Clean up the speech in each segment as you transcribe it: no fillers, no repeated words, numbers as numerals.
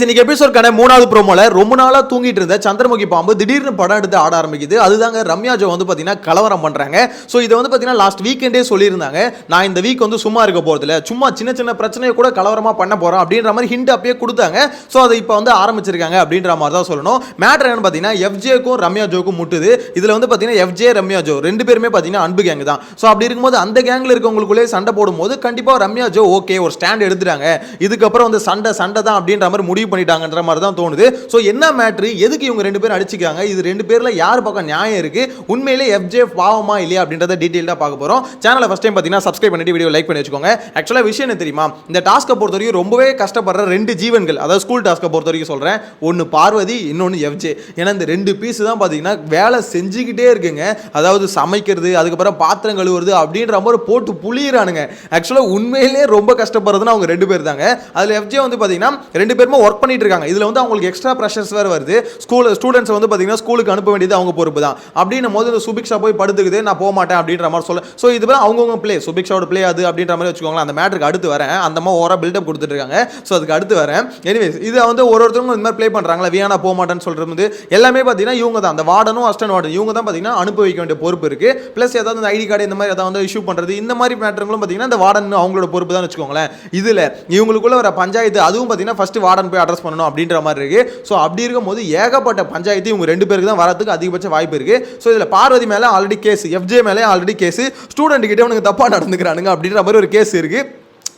இன்னைக்கு எபிசோட்கான மூணாவது ப்ரோமோல ரொம்ப நாளா தூங்கிட்டு இருந்த சந்திரமுகி பாம்பு திடீர்னு படம் எடுத்து ஆட ஆரம்பிக்குது. அதுதாங்க ரம்யா ஜோ வந்து பாத்தீங்கன்னா கலவரம் பண்றாங்க. ஸோ இதை வந்து பாத்தீங்கன்னா லாஸ்ட் வீக்கெண்டே சொல்லியிருந்தாங்க, நான் இந்த வீக் வந்து சும்மா இருக்க போறதில்ல, சும்மா சின்ன சின்ன பிரச்சனையை கூட கலவரமா பண்ண போறோம் அப்படின்ற மாதிரி ஹிண்ட் அப்பயே கொடுத்தாங்க. ஸோ அதை இப்போ வந்து ஆரம்பிச்சிருக்காங்க அப்படின்ற மாதிரி தான் சொல்லணும். மேட்டர் என்னன்னு பாத்தீங்கன்னா எஃப்ஜேக்கும் ரம்யா ஜோக்கும் முட்டுது. இதுல வந்து பாத்தீங்கன்னா எஃப்ஜே ரம்யா ஜோ ரெண்டு பேருமே பாத்தீங்கன்னா அன்பு கேங் தான். ஸோ அப்படி இருக்கும்போது அந்த கேங்ல இருக்கவங்களுக்குள்ளே சண்டை போடும்போது கண்டிப்பா ரம்யா ஜோ ஓகே ஒரு ஸ்டாண்ட் எடுத்துட்டாங்க, இதுக்கப்புறம் வந்து சண்டை தான் அப்படின்ற மாதிரி முடிவு பண்ணிட்டாங்கன்ற மாதிரி தான் தோணுது. சோ என்ன மேட்ரு, எதுக்கு இவங்க ரெண்டு பேரும் அடிச்சுக்காங்க, இது ரெண்டு பேர்ல யார் பக்கம் நியாயம் இருக்கு, உண்மையிலே எஃப்ஜே பாவமா இல்லையா அப்படின்றத டீடைலா பார்க்க போறோம். சேனலை ஃபர்ஸ்ட் டைம் பார்த்தீங்கன்னா சப்ஸ்கிரைப் பண்ணிட்டு வீடியோ லைக் பண்ணி வச்சுக்கோங்க. ஆக்சுவலா விஷயம் என்ன தெரியுமா, இந்த டாஸ்க்கை பொறுத்த வரைக்கும் ரொம்பவே கஷ்டப்படுற ரெண்டு ஜீவன்கள், அதாவது ஸ்கூல் டாஸ்க்கை பொறுத்த வரைக்கும் சொல்றேன், ஒன்னு பார்வதி இன்னொன்னு எஃப்ஜே. ஏன்னா இந்த ரெண்டு பீஸ் தான் பார்த்தீங்கன்னா வேலை செஞ்சுக்கிட்டே இருக்குங்க. அதாவது சமைக்கிறது, அதுக்கப்புறம் பாத்திரம் கழுவுறது அப்படின்ற மாதிரி போட்டு புளியறானுங்க. ஆக்சுவலா உண்மையிலே ரொம்ப கஷ்டப்படுறதுன்னா அவங்க ரெண்டு பேர் தாங்க. அதுல எஃப்ஜே வந்து பார்த்தீங்கன்னா ரெண்டு பேருமே ஒர்க் பண்ணிட்டு இருக்காங்க. இதுல வந்து அவங்களுக்கு எக்ஸ்ட்ரா பிரஷர்ஸ் வேற வருது. ஸ்டூடெண்ட்ஸ் வந்து பாத்தீங்கன்னா ஸ்கூலுக்கு அனுப்ப வேண்டியது அவங்க பொறுப்பு தான். அப்படின்னும் போது இந்த சுபிக்ஷா போய் படுத்துக்குது, நான் போக மாட்டேன் அப்படின்ற மாதிரி சொல்ல. ஸோ இது அவங்கவுங்க பிளே, சுபிக்ஷாவோட பிளே அது அப்படின்ற மாதிரி வச்சுக்கோங்களேன். அந்த மேட்டருக்கு அடுத்து வரேன், அந்த மாதிரி ஓவரா பில்டப் கொடுத்துட்டு இருக்காங்க. ஸோ அதுக்கு அடுத்து வரேன். எனிவேஸ் இது வந்து ஒருத்தவங்க இந்த மாதிரி பிளே பண்றாங்களா, வியானா போக மாட்டேன்னு சொல்றது எல்லாமே பாத்தீங்கன்னா இவங்க தான், அந்த வார்டனும் அசிஸ்டன்ட் வார்டன் இவங்க தான் பாத்தீங்கன்னா அனுப்ப வைக்க வேண்டிய பொறுப்பு இருக்கு. பிளஸ் ஏதாவது ஐடி கார்டு இந்த மாதிரி ஏதாவது இஷ்யூ பண்றது இந்த மாதிரி மேட்டர்களும் பாத்தீங்கன்னா இந்த வார்டன் அவங்களோட பொறுப்பு தான் வச்சுக்கோங்களேன். இதுல இவங்களுக்குள்ள வர பஞ்சாயத்து அதுவும் பாத்தீங்கன்னா ஃபர்ஸ்ட் வார்டன் போய் அட்ரஸ் பண்ணணும் அப்படின்ற மாதிரி இருக்கு. ஸோ அப்படி இருக்கும்போது ஏகப்பட்ட பஞ்சாயத்து இவங்க ரெண்டு பேருக்கு தான் வரதுக்கு அதிகபட்ச வாய்ப்பு இருக்கு. ஸோ இதில் பார்வதி மேலே ஆல்ரெடி கேஸ், எஃப்ஜே மேலே ஆல்ரெடி கேஸ், ஸ்டூடெண்ட் கிட்ட அவனுக்கு தப்பாக நடந்துக்கிறானுங்க அப்படின்ற மாதிரி ஒரு கேஸ் இருக்கு.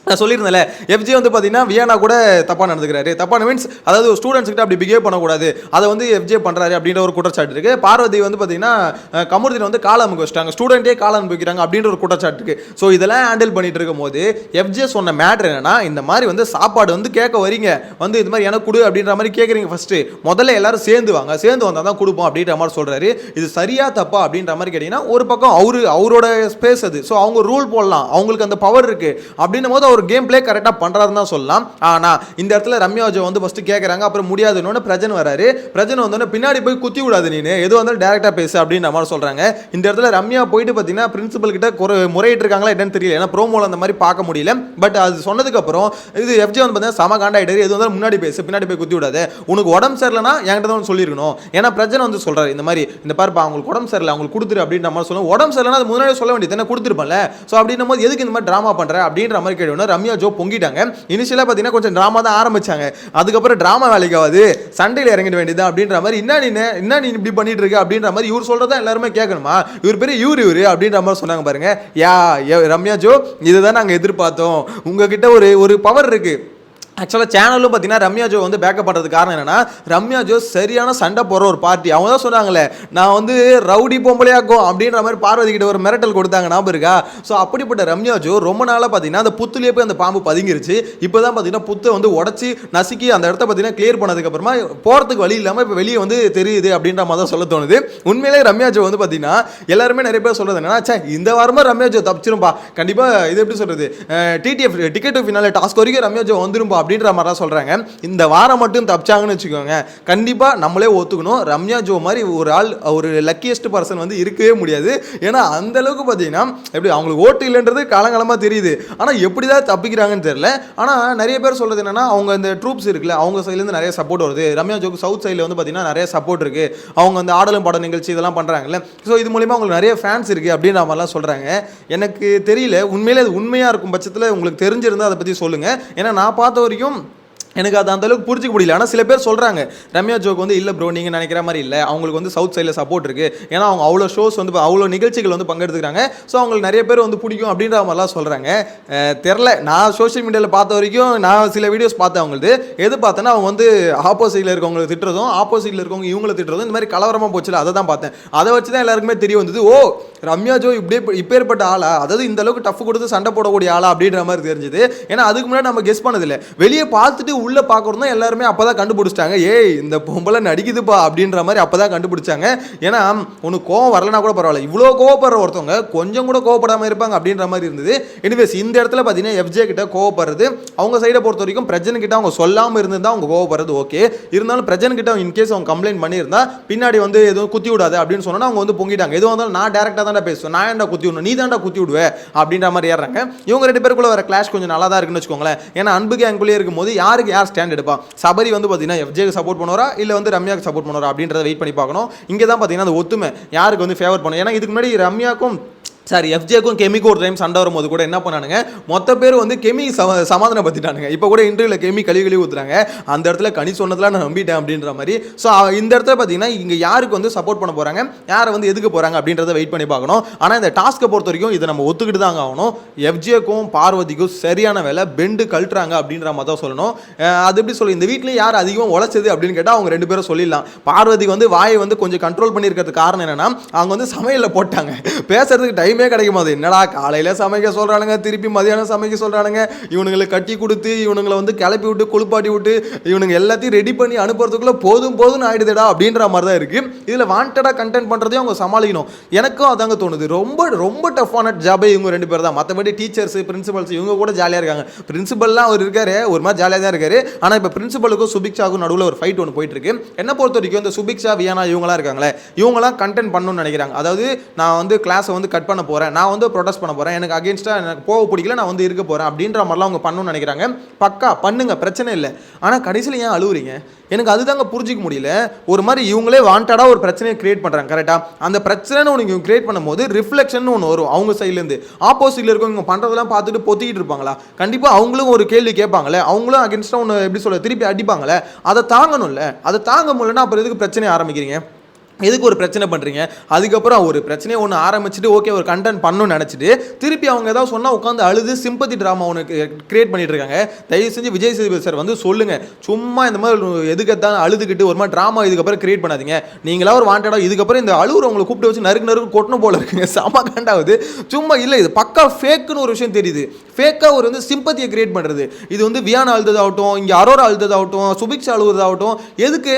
நான் சொல்லியிருந்தேன்ல, எஃப்ஜே வந்து பார்த்தீங்கன்னா வியானா கூட தப்பாக நடந்துக்கிறாரு. தப்பான மீன்ஸ் அதாவது ஸ்டூடெண்ட்ஸ் கிட்ட அப்படி பிஹேவ் பண்ணக்கூடாது, அதை வந்து எஃப்ஜே பண்ணுறாரு அப்படின்ற ஒரு குற்றச்சாட்டு இருக்கு. பார்வதி வந்து பார்த்தீங்கன்னா கமுர்தினை வந்து கால அமுக்க வச்சிட்டாங்க, ஸ்டூடெண்ட்டே கால அனுப்பிக்கிறாங்க அப்படின்ற ஒரு குற்றச்சாட்டு இருக்கு. ஸோ இதெல்லாம் ஹேண்டில் பண்ணிட்டு இருக்கும் போது எஃப்ஜே சொன்ன மேட்ரு என்னன்னா, இந்த மாதிரி வந்து சாப்பாடு வந்து கேட்க வரீங்க, வந்து இது மாதிரி எனக்கு கொடு அப்படின்ற மாதிரி கேட்குறீங்க, ஃபர்ஸ்ட் முதல்ல எல்லாரும் சேர்ந்து வாங்க, சேர்ந்து வந்தால் தான் கொடுப்போம் அப்படின்ற மாதிரி சொல்றாரு. இது சரியா தப்பா அப்படின்ற மாதிரி கேட்டீங்கன்னா, ஒரு பக்கம் அவரோட ஸ்பேஸ் அது, ஸோ அவங்க ரூல் போடலாம், அவங்களுக்கு அந்த பவர் இருக்கு அப்படின்னும் போது ஒரு கேம் பிளே கரெக்டா பண்றாருன்னு தான் சொல்லலாம். ஆனா இந்த இடத்துல ரம்யா ஜோ வந்து ஃபர்ஸ்ட் கேக்குறாங்க, அப்புறம் முடியாதுன்னு பிரஜன் வராரு. பிரஜன் வந்தோடனே பின்னாடி போய் குத்தி விடாது, நீ எது வந்தாலும் டைரக்டா பேசு அப்படின்ற மாதிரி சொல்றாங்க. இந்த இடத்துல ரம்யா போயிட்டு பாத்தீங்கன்னா பிரின்சிபல் கிட்ட முறையிட்டு இருக்காங்களா என்னன்னு தெரியல, ஏன்னா ப்ரோமோல அந்த மாதிரி பார்க்க முடியல. பட் அது சொன்னதுக்கு அப்புறம் இது எஃப்ஜே வந்து பாத்தீங்கன்னா சம காண்டாயிட்டாரு, எது வந்தாலும் முன்னாடி பேசு, பின்னாடி போய் குத்தி விடாது, உனக்கு உடம்பு சரியில்லைன்னா என்கிட்ட தான் சொல்லிருக்கணும். ஏன்னா பிரஜன் வந்து சொல்றாரு இந்த மாதிரி, இந்த பாருப்பா அவங்களுக்கு உடம்பு சரியில்லை, அவங்களுக்கு கொடுத்துரு அப்படின்ற மாதிரி சொல்லுவோம். உடம்பு சரியில்லைன்னா அது முன்னாடி சொல்ல வேண்டியது என்ன, கொடுத்துருப்பல. ஸோ அப்படின்னும் போது எதுக்கு இந்த மாதிரி டிராமா பண்ற அப்படின்ற மாதிரி கேட்டோம்னா ரம்யா ஜோ பொங்கிட்டாங்க. இனிஷியலா பாத்தீங்கன்னா கொஞ்சம் டிராமா தான் ஆரம்பிச்சாங்க, அதுக்கப்புறம் டிராமா வேலைக்கு ஆகாது, சண்டையில இறங்கிட வேண்டியது அப்படின்ற மாதிரி, என்ன நீ இப்படி பண்ணிட்டு இருக்க அப்படின்ற மாதிரி இவர் சொல்றதா எல்லாருமே கேட்கணுமா, இவர் பெரிய இவரு அப்படின்ற மாதிரி சொன்னாங்க பாருங்க. ரம்யா ஜோ இதுதான் நாங்க எதிர்பார்த்தோம், உங்ககிட்ட ஒரு பவர் இருக்கு. ஆக்சுவலாக சேனலும் பார்த்தீங்கன்னா ரம்யா ஜோ வந்து பேக்கப் பண்ணுறதுக்கு காரணம் என்னன்னா, ரம்யா ஜோ சரியான சண்டை போடுற ஒரு பார்ட்டி. அவங்க தான் சொன்னாங்களே, நான் வந்து ரவுடி பொம்பளையாக்கும் அப்படின்ற மாதிரி பார்வதி கிட்ட ஒரு மிரட்டல் கொடுத்தாங்க, ஞாபகம் இருக்கா? ஸோ அப்படிப்பட்ட ரம்யா ஜோ ரொம்ப நாளாக பார்த்தீங்கன்னா அந்த புத்துலேயே போய் அந்த பாம்பு பதுங்கிருச்சு. இப்போ தான் பார்த்தீங்கன்னா புத்தை வந்து உடச்சி நசுக்கி அந்த இடத்த பார்த்தீங்கன்னா கிளியர் பண்ணதுக்கப்புறமா போகிறதுக்கு வழி இல்லாமல் இப்போ வெளியே வந்து தெரியுது அப்படின்ற மாதிரி தான் சொல்ல தோணுது. உண்மையிலே ரம்யா ஜோ வந்து பார்த்தீங்கன்னா எல்லாருமே நிறைய பேர் சொல்கிறது என்னன்னா, இந்த வாரமாக ரம்யா ஜோ தப்பிச்சிரும்பா, கண்டிப்பாக இது எப்படி சொல்கிறது, TTF ticket to finale task வரைக்கும் ரம்யா ஜோ வந்துரும்பா அப்படின்ற மாதிரி சொல்றாங்க. இந்த வாரம் மட்டும் தப்பிச்சாங்கன்னு வச்சுக்கோங்க, கண்டிப்பா நம்மளே ஒத்துக்கணும், ரம்யா ஜோ மாதிரி ஒரு ஆள், ஒரு லக்கியஸ்ட் பர்சன் வந்து இருக்கவே முடியாது. ஏன்னா அந்த அளவுக்கு பார்த்தீங்கன்னா எப்படி அவங்களுக்கு ஓட்டு இல்லைன்றது காலங்காலமாக தெரியுது, ஆனால் எப்படிதான் தப்பிக்கிறாங்கன்னு தெரியல. ஆனால் நிறைய பேர் சொல்றது என்னன்னா, அவங்க இந்த ட்ரூப்ஸ் இருக்குல்ல, அவங்க சைட்லேருந்து நிறைய சப்போர்ட் வருது. ரம்யா ஜோக்கு சவுத் சைடில் வந்து பார்த்தீங்கன்னா நிறைய சப்போர்ட் இருக்கு, அவங்க அந்த ஆடலும் பாட நிகழ்ச்சி இதெல்லாம் பண்றாங்கல்ல, ஸோ இது மூலியமா அவங்களுக்கு நிறைய ஃபேன்ஸ் இருக்கு அப்படின்ற மாதிரிலாம் சொல்றாங்க. எனக்கு தெரியல, உண்மையிலே அது உண்மையா இருக்கும் பட்சத்தில் உங்களுக்கு தெரிஞ்சிருந்தா அதை பற்றி சொல்லுங்க. ஏன்னா நான் பார்த்த வரைக்கும் எனக்கு அது அந்த அளவுக்கு புரிஞ்சிக்க முடியல. ஆனால் சில பேர் சொல்கிறாங்க ரம்யா ஜோக்கு வந்து இல்லை ப்ரோ நீங்கள் நினைக்கிற மாதிரி இல்லை, அவங்களுக்கு வந்து சவுத் சைடில் சப்போர்ட் இருக்குது, ஏன்னா அவங்க அவ்வளோ ஷோஸ் வந்து அவ்வளோ நிகழ்ச்சிகள் வந்து பங்கெடுத்துக்கிறாங்க, ஸோ அவங்களுக்கு நிறைய பேர் வந்து பிடிக்கும் அப்படின்ற மாதிரிலாம் சொல்கிறாங்க. தெரில, நான் சோஷியல் மீடியாவில் பார்த்த வரைக்கும் நான் சில வீடியோஸ் பார்த்தேன் அவங்களுக்கு, எது பார்த்தேன்னா அவங்க வந்து ஆப்போசிட்டில் இருக்கவங்களை திட்டுறதும், ஆப்போசிட்டில் இருக்கவங்க இவங்களை திட்டுறதும், இந்த மாதிரி கலவரமாக போச்சுல, அதை தான் பார்த்தேன். அதை வச்சு தான் எல்லாருக்குமே தெரிய வந்தது, ஓ ரம்யா ஜோ இப்பேற்பட்ட ஆளா, அதாவது இந்த அளவுக்கு டஃப் கொடுத்து சண்டை போடக்கூடிய ஆளா அப்படின்ற மாதிரி தெரிஞ்சுது. ஏன்னா அதுக்கு முன்னாடி நம்ம கெஸ் பண்ணதில்லை, வெளியே பார்த்துட்டு உள்ள பார்க்கறோம் எல்லாருமே அப்பதான் கண்டுபிடிச்சிட்டாங்க, ஏய் இந்த பொம்பளை நடிக்குதுப்பா அப்படின்ற மாதிரி அப்பதான் கண்டுபிடிச்சாங்க. ஏன்னா உனக்கு கோவம் வரலனா கூட பரவாயில்ல, இவ்வளோ கோவப்படுற ஒருத்தவங்க கொஞ்சம் கூட கோவப்படாமல் இருப்பாங்க அப்படின்ற மாதிரி இருந்தது. எனிவேஸ் இந்த இடத்துல பார்த்தீங்கன்னா எஃப்ஜே கிட்ட கோவப்படுறது அவங்க சைடை பொறுத்த வரைக்கும் பிரஜன் கிட்ட அவங்க சொல்லாமல் இருந்தால் அவங்க கோவப்படுறது ஓகே, இருந்தாலும் பிரஜன் கிட்ட இன்கேஸ் அவங்க கம்ப்ளைண்ட் பண்ணியிருந்தா பின்னாடி வந்து எதுவும் குத்தி விடாது அப்படின்னு சொன்னா அவங்க வந்து பொங்கிட்டாங்க. எதுவும் வந்தாலும் நான் டேரக்டாக தான் பேசுவேன், நான் ஏன்டா குத்தி விடணும், நீ தான்டா குத்தி விடுவேன் அப்படின்ற மாதிரி ஏறாங்க. இவங்க ரெண்டு பேருக்குள்ள வர கிளாஷ் கொஞ்சம் நல்லா தான் இருக்குன்னு வச்சுக்கோங்களேன். ஏன்னா அன்பு கேங்குள்ளே இருக்கும்போது யாருக்கு யார் ஸ்டாண்ட் எடுப்பா. சபரி வந்து பார்த்தீங்கன்னா எஃப்ஜேக்கு சப்போர்ட் பண்ணுவாரா இல்லை வந்து ரம்யாவுக்கு சப்போர்ட் பண்ணுவாரா அப்படின்றத வெயிட் பண்ணி பார்க்கணும். இங்கே தான் பார்த்தீங்கன்னா அந்த ஒத்துமை யாருக்கு வந்து ஃபேவர் பண்ணும். ஏன்னா இதுக்கு முன்னாடி ரம்யாக்கும் எஃப்ஜேக்கும் கெமிக்கு ஒரு டைம் சண்டை வரும்போது கூட என்ன பண்ணானுங்க, மொத்த பேர் வந்து கெமி சமாதானப்படுத்திட்டானுங்க. இப்போ கூட இன்டர்வியூல கெமி கழுவி ஊற்றுறாங்க, அந்த இடத்துல கனி சொன்னதெல்லாம் நான் நம்பிட்டேன் அப்படின்ற மாதிரி. ஸோ இந்த இடத்துல பார்த்தீங்கன்னா இங்கே யாருக்கு வந்து சப்போர்ட் பண்ண போகிறாங்க, யாரை வந்து எதுக்கு போகிறாங்க அப்படின்றத வெயிட் பண்ணி பார்க்கணும். ஆனால் இந்த டாஸ்க்கை பொறுத்த வரைக்கும் இதை நம்ம ஒத்துக்கிட்டு தாங்க ஆகணும். எஃப்ஜேக்கும் பார்வதிக்கும் சரியான வேலை பெண்டு கழட்டுறாங்க அப்படின்ற மாதிரி தான் சொல்லணும். அது எப்படி சொல்லி இந்த வீட்டில் யார் அதிகமாக உழைச்சது அப்படின்னு கேட்டால் அவங்க 2 பேரும் சொல்லிடலாம். பார்வதி வந்து வாயை வந்து கொஞ்சம் கண்ட்ரோல் பண்ணியிருக்கிறதுக்கு காரணம் என்னன்னா, அவங்க வந்து சமையலில் போட்டாங்க, பேசுறதுக்கு டைமே கிடைக்கும் போது என்னடா காலையில சமைக்க சொல்றானுங்க, திருப்பி மதியானம் சமைக்க சொல்றானுங்க, இவனுங்களை கட்டி கொடுத்து இவனுங்களை வந்து கிளப்பி விட்டு குளிப்பாட்டி விட்டு இவனுங்க எல்லாத்தையும் ரெடி பண்ணி அனுப்புறதுக்குள்ள போதும் போதும் ஆயிடுதுடா அப்படின்ற மாதிரி தான் இருக்கு. இதுல வாண்டடா கண்டென்ட் பண்றதையும் அவங்க சமாளிக்கணும். எனக்கும் அதாங்க தோணுது. ரொம்ப ரொம்ப டஃப்பான ஜாபே இவங்க 2 பேர் தான். மற்றபடி டீச்சர்ஸ் பிரின்சிபல்ஸ் இவங்க கூட ஜாலியா இருக்காங்க. பிரின்சிபல்லாம் அவர் இருக்காரு, ஒரு மாதிரி ஜாலியாக தான் இருக்காரு. ஆனா இப்போ பிரின்சிபலுக்கும் சுபிக்ஷாவுக்கும் நடுவில் ஒரு ஃபைட் ஒன்று போயிட்டு இருக்கு. என்ன பொறுத்த வரைக்கும் இந்த சுபிக்ஷா வியானா இவங்களாம் இருக்காங்களே, இவங்களாம் கண்டென்ட் பண்ணணும்னு நினைக்கிறாங்க. அதாவது நான் வந்து கிளாஸை வந்து கட் பண்ண போகிறேன், நான் வந்து ப்ரொடெஸ்ட் பண்ண போகிறேன், எனக்கு அகேன்ஸ்டாக எனக்கு போக பிடிக்கல, நான் வந்து இருக்க போகிறேன் அப்படின்ற மாதிரிலாம் அவங்க பண்ணணும்னு நினைக்கிறாங்க. பக்கா பண்ணுங்க, பிரச்சனை இல்லை. ஆனால் கடைசியில் ஏன் அழுவுறீங்க? எனக்கு அதுதாங்க புரிஞ்சிக்க முடியல. ஒரு மாதிரி இவங்களே வாண்டடாக ஒரு பிரச்சனையை கிரியேட் பண்ணுறாங்க. கரெக்டாக அந்த பிரச்சனைன்னு ஒன்று கிரியேட் பண்ணும்போது ரிஃப்ளெக்ஷன் ஒன்று வரும். அவங்க சைட்லேருந்து ஆப்போசிட்டில் இருக்கவங்க இவங்க பண்ணுறதெல்லாம் பார்த்துட்டு பொத்திக்கிட்டு இருப்பாங்களா? கண்டிப்பாக அவங்களும் ஒரு கேள்வி கேட்பாங்களே, அவங்களும் அகேன்ஸ்டாக ஒன்று எப்படி சொல்ல திருப்பி அடிப்பாங்களே, அதை தாங்கணும்ல. அதை தாங்க முடியலன்னா அப்புறம் எதுக்கு பிரச்சனை ஆரம்பிக்கிறீங்க? எதுக்கு ஒரு பிரச்சனை பண்ணுறீங்க? அதுக்கப்புறம் ஒரு பிரச்சனையை ஒன்று ஆரம்பிச்சுட்டு ஓகே ஒரு கண்டென்ட் பண்ணணும்னு நினச்சிட்டு திருப்பி அவங்க ஏதாவது சொன்னால் உட்காந்து அழுது சிம்பத்தி ட்ராமா ஒன்று கிரியேட் பண்ணிட்டு இருக்காங்க. தயவு செஞ்சு விஜய் சேதுபதி சார் வந்து சொல்லுங்கள், சும்மா இந்த மாதிரி எதுக்கத்தான் அழுதுகிட்டு ஒரு மாதிரி ட்ராமா இதுக்கப்புறம் கிரியேட் பண்ணாதீங்க. நீங்களா ஒரு வாண்டடாக இதுக்கப்புறம் இந்த அழுவுற உங்களை கூப்பிட்டு வச்சு நறுக்கு கொட்டணும் போல இருக்குங்க. செம கண்டாவது. சும்மா இல்லை, இது பக்கா ஃபேக்குன்னு ஒரு விஷயம் தெரியுது. ஃபேக்காக ஒரு வந்து சிம்பத்தியை கிரியேட் பண்ணுறது. இது வந்து வியானா அழுததாகட்டும், இங்கே அரோரா அழுததாகட்டும், சுபிக்ஷா அழுவதாகட்டும், எதுக்கு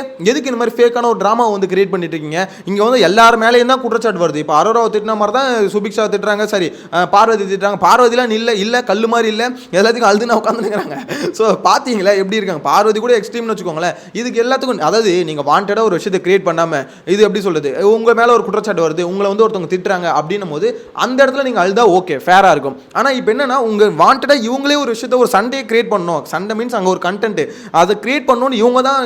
இந்த மாதிரி ஃபேக்கான ஒரு ட்ராமா வந்து கிரியேட் பண்ணிட்டு இருக்கீங்க? இங்க வந்து எல்லார் மேலேயும் தான் குற்றச்சாட்டு வருது. இப்போ அரோராவை திட்டின மாதிரி தான் சுபிக்ஷா திட்டுறாங்க, சரி பார்வதி திட்டுறாங்க. பார்வதிலாம் இல்லை கல்லு மாதிரி இல்லை, எல்லாத்துக்கும் அழுதுன்னு உட்காந்துருக்காங்க. ஸோ பார்த்தீங்களா எப்படி இருக்காங்க? பார்வதி கூட எக்ஸ்ட்ரீம்னு வச்சுக்கோங்களேன். இதுக்கு எல்லாத்துக்கும் அதாவது நீங்கள் வாண்டடாக ஒரு விஷயத்தை கிரியேட் பண்ணாமல் இது எப்படி சொல்லுது, உங்கள் மேலே ஒரு குற்றச்சாட்டு வருது, உங்களை வந்து ஒருத்தவங்க திட்டுறாங்க அப்படின்னும் போது அந்த இடத்துல நீங்கள் அழுதா ஓகே ஃபேராக இருக்கும். ஆனால் இப்போ என்னன்னா உங்கள் வாண்டடாக இவங்களே ஒரு விஷயத்தை ஒரு சண்டையை கிரியேட் பண்ணணும். சண்டை மீன்ஸ் அங்கே ஒரு கண்டென்ட் அதை கிரியேட் பண்ணணும்னு இவங்க தான்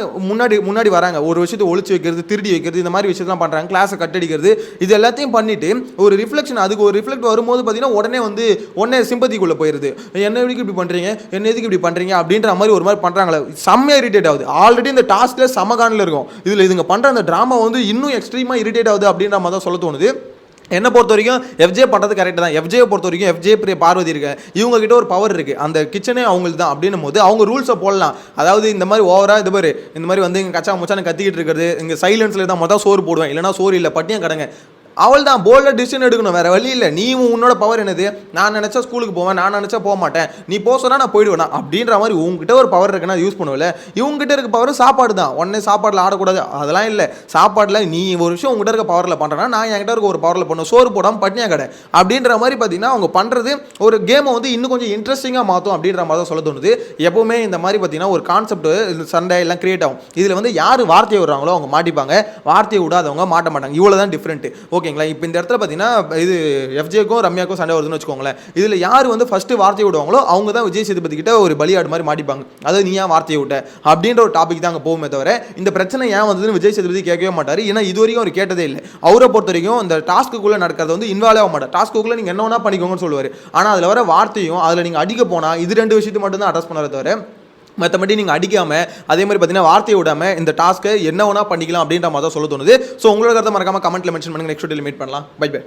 முன்னாடி வராங்க. ஒரு விஷயத்தை ஒழிச்சு வைக்கிறது, திருடி வைக்கிறது, இந்த மாதிரி விஷயத்தெல்லாம் பண்ணுறாங்க. கிளாஸை கட்டடிக்கிறது, இது எல்லாத்தையும் பண்ணிட்டு ஒரு ரிஃப்ளெக்ஷன், அதுக்கு ஒரு ரிஃப்ளெக்ட் வரும்போது பார்த்தீங்கன்னா உடனே சிம்பத்திக்குள்ளே போயிருது. என்ன எதுக்கு இப்படி பண்ணுறீங்க, என்ன எதுக்கு இப்படி பண்ணுறீங்க அப்படின்ற மாதிரி ஒரு மாதிரி பண்ணுறாங்களே, செம்மையாக இரிட்டேட் ஆகுது. ஆல்ரெடி இந்த டாஸ்கில் சமகானில் இருக்கும், இதில் இதுங்க பண்ணுற அந்த ட்ராமா வந்து இன்னும் எக்ஸ்ட்ரீமாக இரிட்டேட் ஆகுது அப்படின்ற மாதிரி தான் சொல்ல தோணுது. என்னை பொறுத்த வரைக்கும் எஃப்ஜே பண்ணுறது கரெக்ட் தான். எஃப்ஜே பொறுத்த வரைக்கும் எஃப்ஜே பார்வதி இருக்கு, இவங்க கிட்ட ஒரு பவர் இருக்கு, அந்த கிச்சனே அவங்களுக்கு தான் அப்படின்னும் போது அவங்க ரூல்ஸை போடலாம். அதாவது இந்த மாதிரி ஓவராக இந்த மாதிரி வந்து இங்கே கச்சா முச்சான்னு கத்திக்கிட்டு இருக்கிறது, இங்கே சைலன்ஸில் தான் மொதல் சோறு போடுவேன், இல்லைனா சோறு இல்லை பட்டியம் கடங்க, அவள் தான் போல்டாக டிசிஷன் எடுக்கணும், வேறு வழி இல்லை. நீ உன்னோட பவர் என்னது, நான் நினச்சா ஸ்கூலுக்கு போவேன், நான் நினச்சா போக மாட்டேன், நீ போக சொன்னால் நான் போயிடுவேன் அப்படின்ற மாதிரி உங்ககிட்ட ஒரு பவர் இருக்குன்னா யூஸ் பண்ணுவில்ல. இவங்ககிட்ட இருக்க பவர் சாப்பாடு தான். உடனே சாப்பாடில் ஆடக்கூடாது அதெல்லாம் இல்லை. சாப்பாடில் நீ ஒரு விஷயம் உங்ககிட்ட இருக்க பவரில் பண்ணுறேன்னா நான் என்கிட்ட இருக்க ஒரு பவரில் பண்ணுவேன், சோறு போடாமல் பட்னியாக கடை அப்படின்ற மாதிரி பார்த்தீங்கன்னா அவங்க பண்ணுறது ஒரு கேமை வந்து இன்னும் கொஞ்சம் இன்ட்ரெஸ்டிங்காக மாற்றும் அப்படின்ற மாதிரி தான் சொல்ல தோணுது. எப்போவுமே இந்த மாதிரி பார்த்தீங்கன்னா ஒரு கான்செப்ட் சண்டை எல்லாம் கிரியேட் ஆகும். இதில் வந்து யார் வார்த்தையை விடுறாங்களோ அவங்க மாட்டிப்பாங்க, வார்த்தையை விடாதவங்க மாட்ட மாட்டாங்க. இவ்வளோ தான் டிஃப்ரெண்ட். ஓகேங்களா? இப்போ இந்த இடத்துல பார்த்தீங்கன்னா இது எஃப்ஜேக்கும் ரம்யாக்கும் சண்டை வருதுன்னு வச்சுக்கோங்களேன். இதில் யார் வந்து ஃபர்ஸ்ட் வார்த்தையை விடுவாங்களோ அவங்க தான் விஜய் சேதுபதி கிட்ட ஒரு பலியாடு மாதிரி மாட்டிப்பாங்க. அதாவது நீ ஏன் வார்த்தையை விட்ட அப்படின்ற ஒரு டாபிக் தான் அங்கே போகுமே தவிர இந்த பிரச்சனை ஏன் வந்ததுன்னு விஜய் சேதுபதி கேட்கவே மாட்டார். ஏன்னா இது வரைக்கும் அவர் கேட்டதே இல்லை. அவரை பொறுத்த வரைக்கும் இந்த டாஸ்க்குள்ளே நடக்கிறது வந்து இன்வால்வ் ஆக மாட்டார். டாஸ்க்குள்ளே நீங்கள் என்ன வேணா பண்ணிக்கோங்கன்னு சொல்லுவார். ஆனால் அதில் வர வார்த்தையும் அதில் நீங்கள் அடிக்க போனால் இது 2 விஷயத்தை மட்டும் தான் அட்ரஸ் பண்ணார தவிர மற்றபடி நீங்கள் அடிக்காமல் அதே மாதிரி பார்த்தீங்கன்னா வார்த்தையை விடாமல் இந்த டாஸ்க்கை என்ன வேணா பண்ணிக்கலாம் அப்படின்ற மாதிரி தான் சொல்ல தோணுது. ஸோ உங்களோட கருத்தை மறக்காம கமெண்ட்டில் மென்ஷன் பண்ணுங்கள். நெக்ஸ்ட் வீடியோவில் மீட் பண்ணலாம். Bye by.